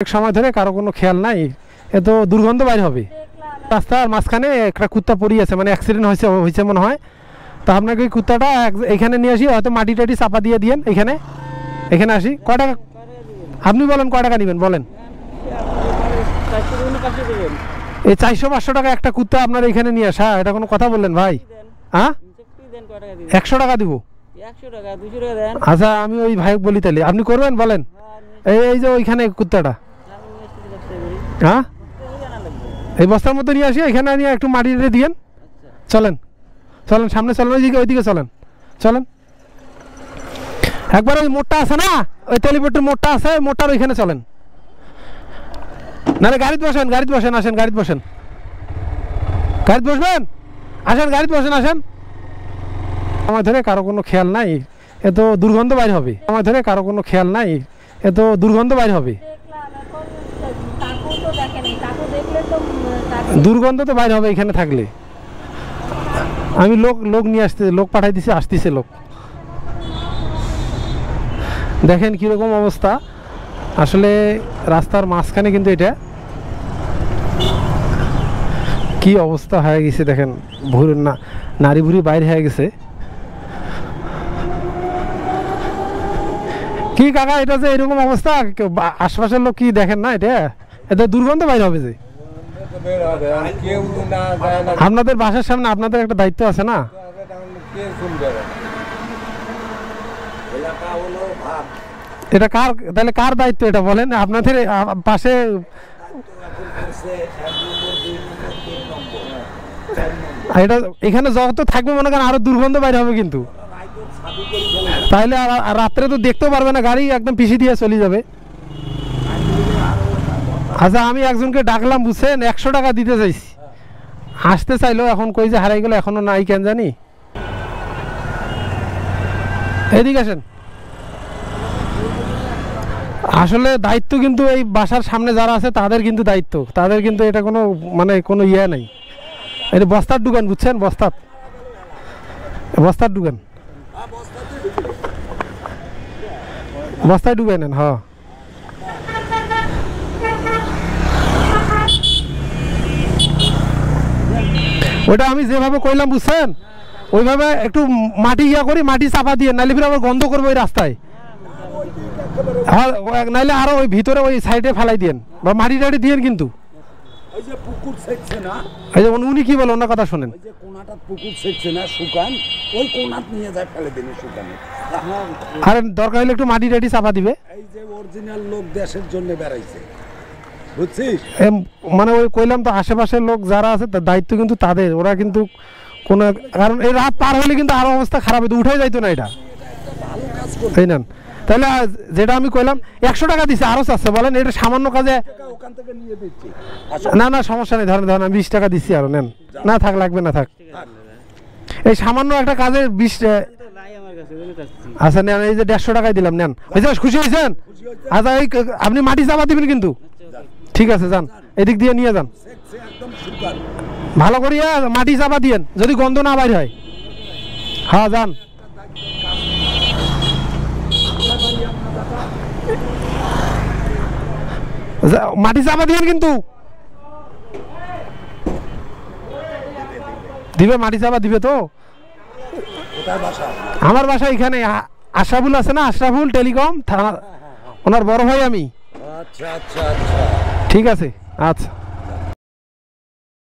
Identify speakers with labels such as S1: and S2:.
S1: এক সময় ধরে কারো কোনো খেয়াল নাই, এ তো দুর্গন্ধ বাইর হবে। রাস্তার মাঝখানে একটা কুত্তা পড়ে আছে, মানে অ্যাক্সিডেন্ট হয়েছে মনে হয়। তো আপনাকে ওই কুত্তাটা এখানে নিয়ে আসি, হয়তো মাটি টাটি চাপা দিয়ে দিয়েন। এখানে আসি। কয় টাকা আপনি বলেন, কয় টাকা নেবেন বলেন? এই 400-500 টাকা একটা কুত্তা আপনার এখানে নিয়ে আসা, এটা কোনো কথা বললেন ভাই? হ্যাঁ, 100 টাকা দিব। আচ্ছা, আমি ওই ভাই বলি তাহলে আপনি করবেন বলেন। এই যে ওইখানে কুত্তাটা, হ্যাঁ এই বস্তার মধ্যে নিয়ে আসি, এখানে নিয়ে একটু মাটি দিয়ে দিয়েন। চলেন সামনে চলেন, ওইদিকে চলেন। একবার ওই মোড়টা আছে না, ওই তেলিপট্টির মোড়টা আছে, মোড়টার ওইখানে চলেন। নাহলে গাড়িতে বসেন, আসেন গাড়িতে বসবেন, আসেন গাড়িতে বসেন, আসেন। আমার ধরে কারো কোনো খেয়াল নাই, এ তো দুর্গন্ধ বাইর হবে। দুর্গন্ধ তো বাইর হবে এখানে থাকলে। আমি লোক নিয়ে লোক পাঠাই দিছি, আসতেছে লোক। দেখেন কিরকম অবস্থা, আসলে রাস্তার মাঝখানে কিন্তু এটা কি অবস্থা হয়ে গেছে দেখেন। নারী ভুড়ি বাইরে হয়ে গেছে। কি কাকা, এটা যে এরকম অবস্থা, আশপাশের লোক কি দেখেন না? এটা দুর্গন্ধ বাইর হবে যে। আপনাদের বাসার সামনে আপনাদের একটা দায়িত্ব আছে না? এটা তাহলে কার দায়িত্ব এটা বলেন? আপনাদের পাশে এটা এখানে যত থাকবে মনে করেন আরো দুর্গন্ধ বাইরে হবে কিন্তু। তাইলে রাত্রে তো দেখতেও পারবে না, গাড়ি একদম পিছিয়ে দিয়ে চলে যাবে। আচ্ছা, আমি একজনকে ডাকলাম বুঝছেন, 100 টাকা দিতে চাইছি, আসতে চাইলো, এখন কই যে হারাই গেল, এখনো নাই কেন জানি। এদিকে আসেন। আসলে দায়িত্ব কিন্তু এই বাসার সামনে যারা আছে তাদের কিন্তু দায়িত্ব, তাদের কিন্তু এটা কোনো ইয়ে নাই। এটা বস্তার দোকান বুঝছেন, বস্তার দোকান, বস্তায় ডুবে নেন। হ্যাঁ, ওটা আমি যেভাবে কইলাম বুঝছেন, ওইভাবে একটু মাটি করি, মাটি চাপা দিয়ে, নাইলে ফিরে আবার গন্ধ করবো ওই রাস্তায়। নাইলে আরো ওই ভিতরে ওই সাইডে ফেলাই দিয়েন, বা মাটি টাটি দিয়েন। কিন্তু উনি কি বলেন, ওনার কথা শোনেন। আরে দরকার হলে একটু মাটি টাটি চাপা দিবে। মানে ওই কইলাম তো, আশেপাশের লোক যারা আছে তার দায়িত্ব কিন্তু তাদের, ওরা কিন্তু কোনো কারণ এই রাত পার হলে কিন্তু আরো অবস্থা খারাপ হতো, উঠাই যাইতো না এটা, তাই না? তাহলে যেটা আমি কইলাম 100 টাকা দিছে, আরো চাচ্ছে বলেন, এটা সামান্য কাজে। না সমস্যা নেই, ধরেন আমি 20 টাকা দিচ্ছি, আরো নেন। না থাক, লাগবে না, থাক। এই সামান্য একটা কাজের 20। আচ্ছা নেন, এই যে 150 টাকায় দিলাম, নেন। খুশি হয়েছেন? আচ্ছা, আপনি মাটি চাপা দিবেন কিন্তু। ঠিক আছে, যান, এদিক দিয়ে নিয়ে যান, ভালো করিয়া মাটি চাপা দিয়েন, যদি গন্ধ না বাইর হয়। হ্যাঁ, যান। মাটি চাপা দিবেন কিন্তু, দিবে, মাটি চাপা দিবে তো। আমার বাসা এখানে, আশরাফুল আছে না, আশরাফুল টেলিকম থানা, ওনার বড় ভাই আমি। ঠিক আছে, আচ্ছা।